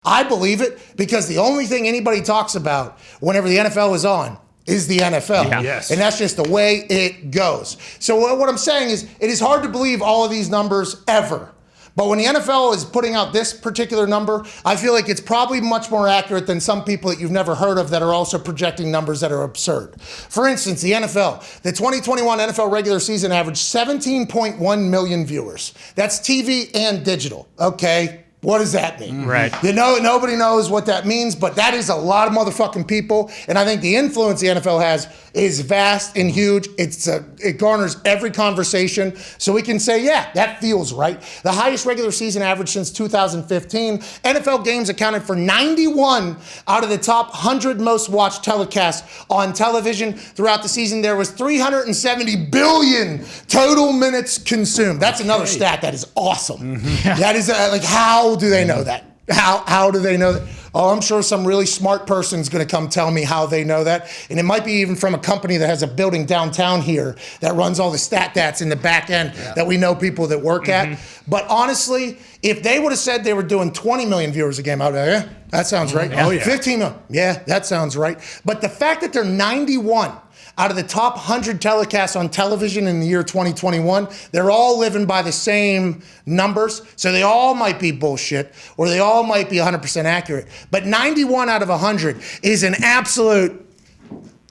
I believe it because the only thing anybody talks about whenever the NFL is on is the NFL. Yeah. Yes. And that's just the way it goes. So what I'm saying is it is hard to believe all of these numbers ever. But when the NFL is putting out this particular number, I feel like it's probably much more accurate than some people that you've never heard of that are also projecting numbers that are absurd. For instance, the NFL, the 2021 NFL regular season averaged 17.1 million viewers. That's TV and digital, okay? What does that mean? Right. You know, nobody knows what that means, but that is a lot of motherfucking people. And I think the influence the NFL has is vast and huge. It garners every conversation. So we can say, yeah, that feels right. The highest regular season average since 2015. NFL games accounted for 91 out of the top 100 most watched telecasts on television. Throughout the season, there was 370 billion total minutes consumed. That's another stat that is awesome. Mm-hmm. That is like, how do they know that? How do they know that? Oh, I'm sure some really smart person's going to come tell me how they know that. And it might be even from a company that has a building downtown here that runs all the stats in the back end that we know people that work at. But honestly, if they would have said they were doing 20 million viewers a game, I'd be like, yeah, that sounds right. Oh, yeah. 15 million, yeah, that sounds right. But the fact that they're 91 out of the top 100 telecasts on television in the year 2021, they're all living by the same numbers. So they all might be bullshit or they all might be 100% accurate. But 91 out of 100 is an absolute...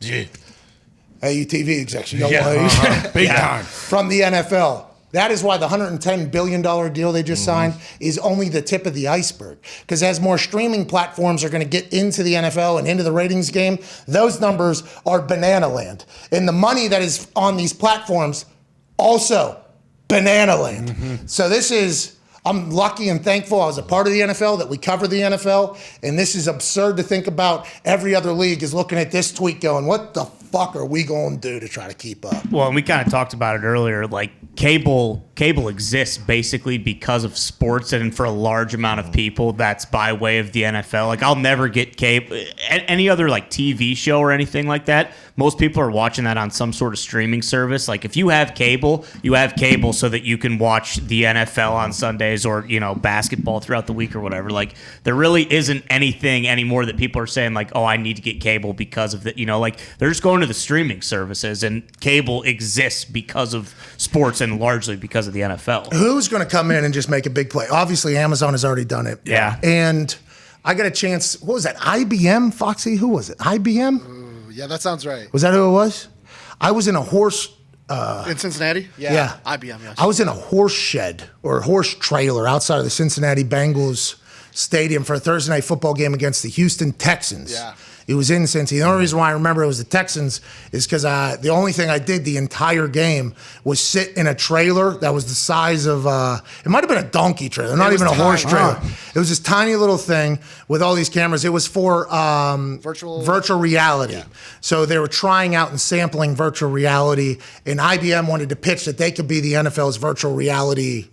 Hey, you TV execs, you know what? Big time. From the NFL. That is why the $110 billion deal they just signed is only the tip of the iceberg. Because as more streaming platforms are going to get into the NFL and into the ratings game, those numbers are banana land. And the money that is on these platforms, also banana land. So this is... I'm lucky and thankful I was a part of the NFL, that we cover the NFL, and this is absurd to think about. Every other league is looking at this tweet going, what the fuck are we going to do to try to keep up? Well, and we kind of talked about it earlier, like cable exists basically because of sports, and for a large amount of people, that's by way of the NFL. Like, I'll never get cable, any other like TV show or anything like that. Most people are watching that on some sort of streaming service. Like, if you have cable so that you can watch the NFL on Sundays or, you know, basketball throughout the week or whatever. Like, there really isn't anything anymore that people are saying like, oh, I need to get cable because of that. You know, like, they're just going to the streaming services, and cable exists because of sports and largely because of the NFL. Who's going to come in and just make a big play? Obviously, Amazon has already done it. Yeah. And I got a chance. What was that? IBM, Foxy? Who was it? IBM? Yeah, that sounds right. Was that who it was? I was in a horse... in Cincinnati? Yeah. IBM, yes. I was in a horse shed or a horse trailer outside of the Cincinnati Bengals stadium for a Thursday night football game against the Houston Texans. Yeah. It was in Cincy. The only reason why I remember it was the Texans is because the only thing I did the entire game was sit in a trailer that was the size of, it might have been a donkey trailer, not even a horse trailer. It was this tiny little thing with all these cameras. It was for virtual reality. Yeah. So they were trying out and sampling virtual reality, and IBM wanted to pitch that they could be the NFL's virtual reality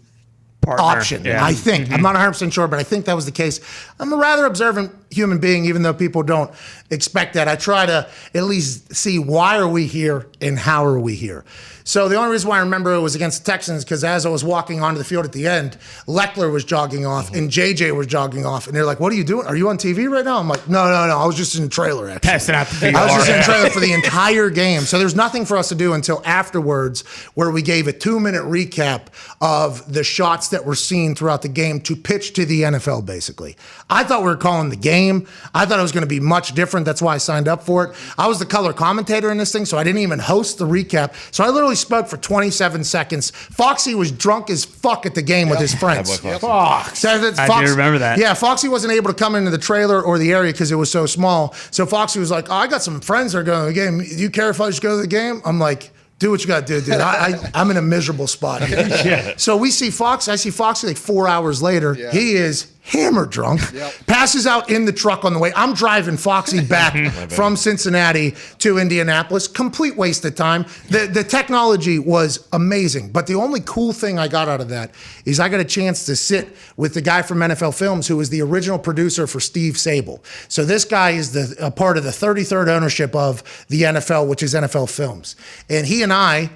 partner. Option. Yeah. I think. I'm not 100% sure, but I think that was the case. I'm a rather observant human being, even though people don't expect that. I try to at least see why are we here and how are we here. So the only reason why I remember it was against the Texans because as I was walking onto the field at the end, Leckler was jogging off and JJ was jogging off. And they're like, what are you doing? Are you on TV right now? I'm like, no. I was just in a trailer, actually. Passing out the VR. I was just in a trailer for the entire game. So there's nothing for us to do until afterwards where we gave a 2-minute recap of the shots that were seen throughout the game to pitch to the NFL, basically. I thought we were calling the game. I thought it was going to be much different. That's why I signed up for it. I was the color commentator in this thing, so I didn't even host the recap. So I literally spoke for 27 seconds. Foxy was drunk as fuck at the game with his friends. Fox. I do remember that. Yeah, Foxy wasn't able to come into the trailer or the area because it was so small. So Foxy was like, oh, I got some friends that are going to the game. Do you care if I just go to the game? I'm like, do what you got to do, dude. I'm in a miserable spot here. Yeah. So we see Foxy. I see Foxy like 4 hours later. Yeah. He is hammered drunk, passes out in the truck on the way. I'm driving Foxy back from Cincinnati to Indianapolis. Complete waste of time. The technology was amazing, but the only cool thing I got out of that is I got a chance to sit with the guy from NFL Films who was the original producer for Steve Sable. So this guy is a part of the 33rd ownership of the NFL, which is NFL Films. And he and I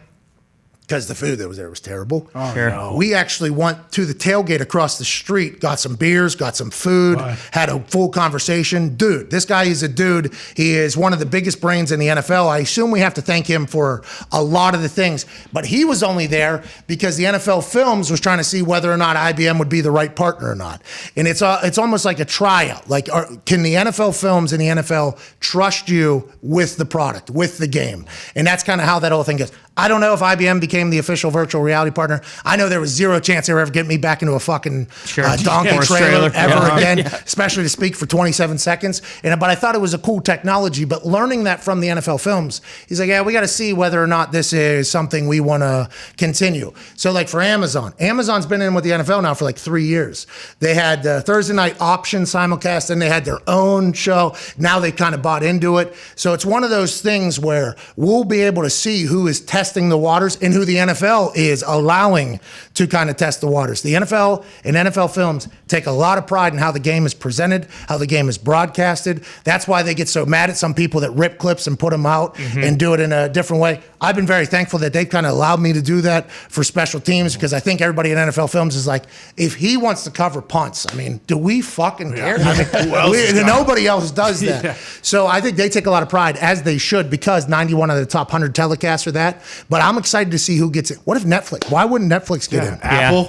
because the food that was there was terrible. Oh, Sure. no. We actually went to the tailgate across the street, got some beers, got some food, had a full conversation. Dude, this guy is a dude. He is one of the biggest brains in the NFL. I assume we have to thank him for a lot of the things, but he was only there because the NFL Films was trying to see whether or not IBM would be the right partner or not. And it's almost like a tryout. Like, can the NFL Films and the NFL trust you with the product, with the game? And that's kind of how that whole thing goes. I don't know if IBM became the official virtual reality partner. I know there was zero chance they were ever getting me back into a fucking donkey Horse trailer ever Yeah. again, especially to speak for 27 seconds. But I thought it was a cool technology. But learning that from the NFL Films, he's like, yeah, we got to see whether or not this is something we want to continue. So like for Amazon's been in with the NFL now for like 3 years. They had Thursday night option simulcast, and they had their own show. Now they kind of bought into it. So it's one of those things where we'll be able to see who is testing the waters and who the NFL is allowing to kind of test the waters. The NFL and NFL Films take a lot of pride in how the game is presented, how the game is broadcasted. That's why they get so mad at some people that rip clips and put them out and do it in a different way. I've been very thankful that they've kind of allowed me to do that for special teams, because I think everybody in NFL Films is like, if he wants to cover punts, I mean, do we fucking care? I mean, nobody else does that. Yeah. So I think they take a lot of pride, as they should, because 91 of the top 100 telecasts are that. But I'm excited to see who gets it. What if Netflix? Why wouldn't Netflix get in? Apple.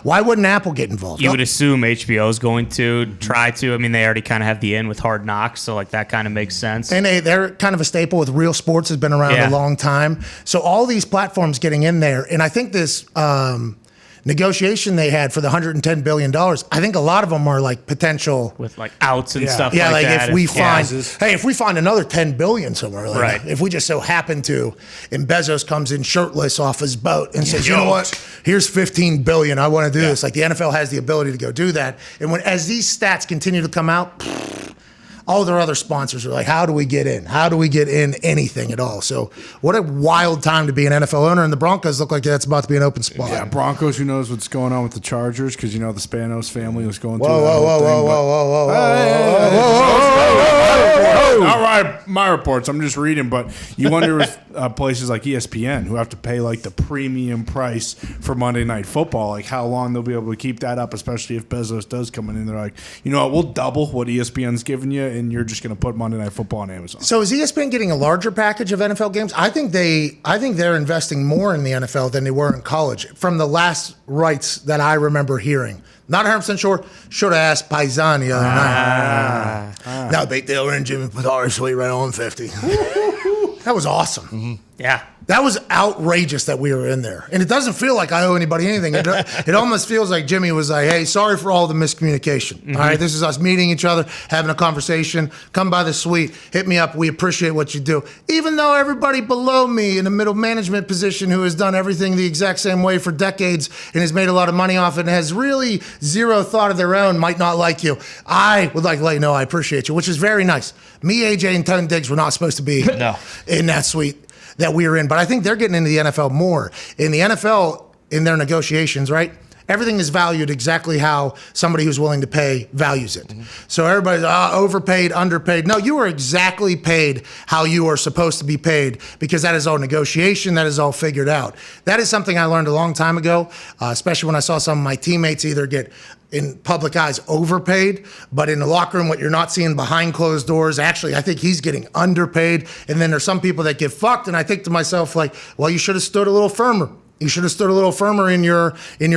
Why wouldn't Apple get involved? You would assume HBO is going to try to. I mean, they already kind of have the in with Hard Knocks, so like that kind of makes sense. And they're kind of a staple with Real Sports, has been around a long time. So all these platforms getting in there. And I think this negotiation they had for the $110 billion, I think a lot of them are like potential. With like outs and stuff Yeah, like like that. if we find another 10 billion somewhere, like Right. if we just so happen to, and Bezos comes in shirtless off his boat and says, you know what, here's 15 billion, I want to do this. Like the NFL has the ability to go do that. And as these stats continue to come out, all their other sponsors are like, how do we get in? How do we get in anything at all? So what a wild time to be an NFL owner, and the Broncos look like that's about to be an open spot. Yeah, Broncos, who knows what's going on with the Chargers, because, you know, the Spanos family was going Whoa, through that whoa, whole whoa, thing. whoa, All right, my reports. I'm just reading, but you wonder if places like ESPN, who have to pay like the premium price for Monday Night Football, like how long they'll be able to keep that up, especially if Bezos does come in and they're like, you know what, we'll double what ESPN's giving you, and you're just going to put Monday Night Football on Amazon. So is ESPN getting a larger package of NFL games? I think they're investing more in the NFL than they were in college, from the last rights that I remember hearing. Not 100% sure. Should have asked Paisan the other night. Now big deal, and Jimmy Padar sweet right on 50. That was awesome. Yeah. That was outrageous that we were in there. And it doesn't feel like I owe anybody anything. It almost feels like Jimmy was like, hey, sorry for all the miscommunication. All right, this is us meeting each other, having a conversation. Come by the suite. Hit me up. We appreciate what you do. Even though everybody below me in a middle management position who has done everything the exact same way for decades and has made a lot of money off it and has really zero thought of their own might not like you. I would like to let you know I appreciate you, which is very nice. Me, AJ, and Tone Diggs were not supposed to be in that suite that we were in. But I think they're getting into the NFL more. In the NFL, in their negotiations, right? Everything is valued exactly how somebody who's willing to pay values it. So everybody's overpaid, underpaid. No, you are exactly paid how you are supposed to be paid, because that is all negotiation. That is all figured out. That is something I learned a long time ago, especially when I saw some of my teammates either get in public eyes overpaid, but in the locker room, what you're not seeing behind closed doors, actually, I think he's getting underpaid. And then there's some people that get fucked. And I think to myself, like, well, you should have stood a little firmer. You should have stood a little firmer in your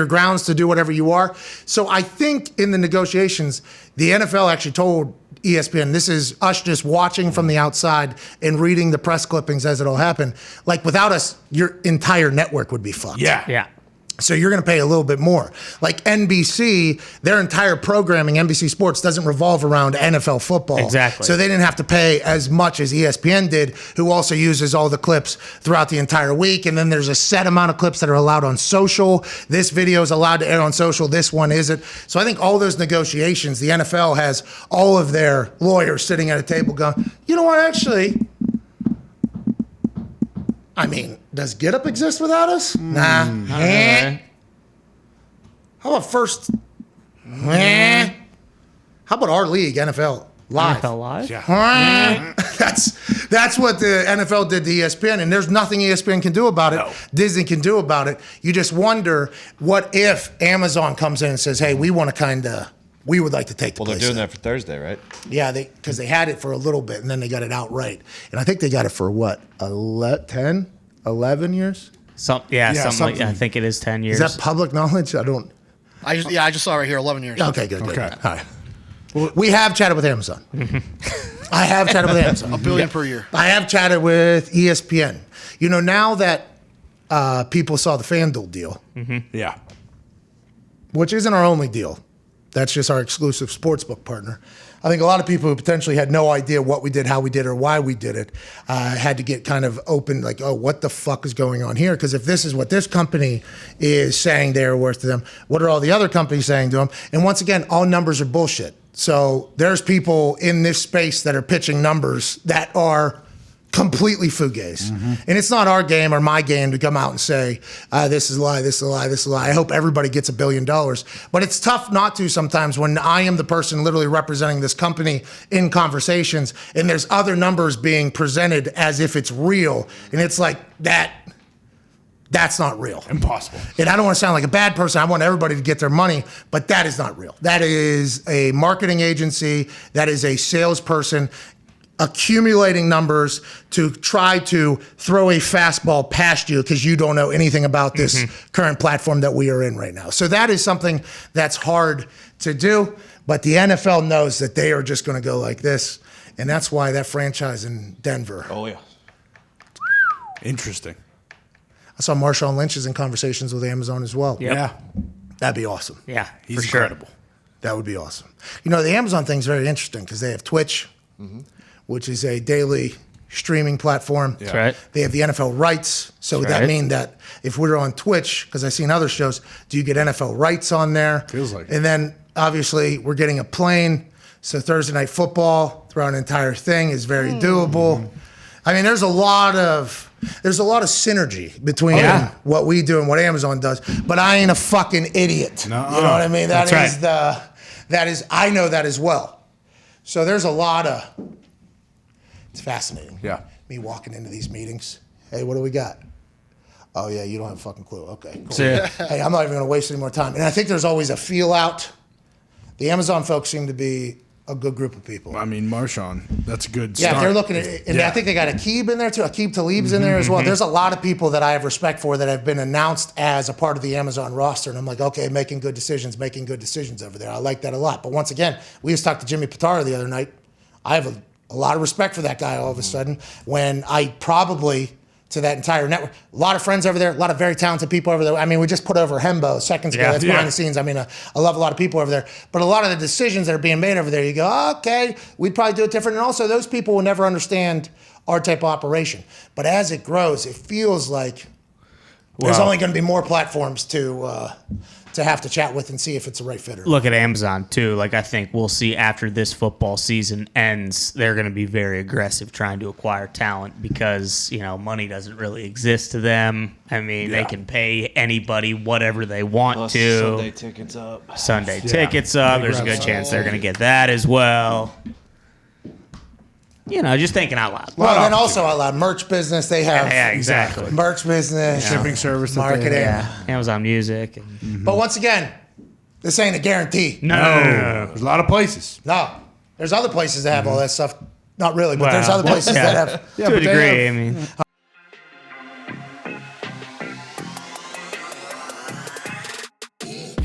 grounds to do whatever you are. So I think in the negotiations, the NFL actually told ESPN, this is us just watching from the outside and reading the press clippings as it all happened. Like, without us, your entire network would be fucked. Yeah. So you're going to pay a little bit more. Like NBC, their entire programming, NBC Sports, doesn't revolve around NFL football. Exactly. So they didn't have to pay as much as ESPN did, who also uses all the clips throughout the entire week. And then there's a set amount of clips that are allowed on social. This video is allowed to air on social. This one isn't. So I think all those negotiations, the NFL has all of their lawyers sitting at a table going, you know what, actually, I mean, does Get Up exist without us? Nah. How about first? How about our league, NFL Live? NFL Live? Yeah. That's That's what the NFL did to ESPN, and there's nothing ESPN can do about it. No. Disney can do about it. You just wonder, what if Amazon comes in and says, hey, we want to we would like to take the Well, they're place. doing that for Thursday, right? Yeah, because they had it for a little bit, and then they got it outright. And I think they got it for what, 10, 11 years? Something like I think it is 10 years. Is that public knowledge? I I just saw it right here, 11 years. Okay, good. Okay. All right. We have chatted with Amazon. I have chatted with Amazon. $1 billion per year. I have chatted with ESPN. You know, now that people saw the FanDuel deal, Yeah. which isn't our only deal, that's just our exclusive sportsbook partner. I think a lot of people who potentially had no idea what we did, how we did, or why we did it, had to get kind of open, like, oh, what the fuck is going on here? Because if this is what this company is saying they're worth to them, what are all the other companies saying to them? And once again, all numbers are bullshit. So there's people in this space that are pitching numbers that are completely fugazi. And it's not our game or my game to come out and say, this is a lie, this is a lie, this is a lie. I hope everybody gets $1 billion. But it's tough not to sometimes when I am the person literally representing this company in conversations and there's other numbers being presented as if it's real. And it's like, that's not real. Impossible. And I don't want to sound like a bad person. I want everybody to get their money, but that is not real. That is a marketing agency. That is a salesperson accumulating numbers to try to throw a fastball past you because you don't know anything about this current platform that we are in right now. So that is something that's hard to do, but the NFL knows that they are just going to go like this. And that's why that franchise in Denver. Oh, yeah. Interesting. I saw Marshawn Lynch is in conversations with Amazon as well. Yep. Yeah. That'd be awesome. Yeah, He's for sure. incredible. That would be awesome. You know, the Amazon thing's very interesting because they have Twitch, which is a daily streaming platform. That's right. They have the NFL rights. So would That's that right. mean that if we're on Twitch, because I've seen other shows, do you get NFL rights on there? Feels like it. And then obviously we're getting a plane. So Thursday Night Football throughout an entire thing is very doable. I mean, there's a lot of synergy between what we do and what Amazon does. But I ain't a fucking idiot. Nuh-uh. You know what I mean? That's That I know that as well. So there's a lot of. It's fascinating. Yeah. Me walking into these meetings. Hey, what do we got? Oh yeah, you don't have a fucking clue. Okay. Cool. So, Hey, I'm not even going to waste any more time. And I think there's always a feel out. The Amazon folks seem to be a good group of people. I mean, Marshawn, that's a good Yeah, start. if they're looking at it, and I think they got Aqib in there too. Aqib Talib's in there as well. There's a lot of people that I have respect for that have been announced as a part of the Amazon roster. And I'm like, okay, making good decisions over there. I like that a lot. But once again, we just talked to Jimmy Pitara the other night. I have a lot of respect for that guy all of a sudden when I probably, to that entire network, a lot of friends over there, a lot of very talented people over there. I mean, we just put over Hembo seconds ago. Yeah. That's behind the scenes. I mean, I love a lot of people over there. But a lot of the decisions that are being made over there, you go, okay, we'd probably do it different. And also, those people will never understand our type of operation. But as it grows, it feels like there's only going to be more platforms to have to chat with and see if it's the right fit or not. look at Amazon too. Like I think we'll see after this football season ends, they're going to be very aggressive trying to acquire talent because money doesn't really exist to them. I mean, they can pay anybody whatever they want Plus to. Sunday tickets up. Sunday tickets up. There's a good chance they're going to get that as well. Just thinking out loud. Well, then also a lot of merch business. They have Yeah, exactly. merch business, Shipping service that they marketing. have. Yeah, Amazon Music. And, But once again, this ain't a guarantee. no. There's a lot of places. No. There's other places that have all that stuff. Not really, but there's Well, other places yeah. that have. Yeah, To a but they degree, have- I mean.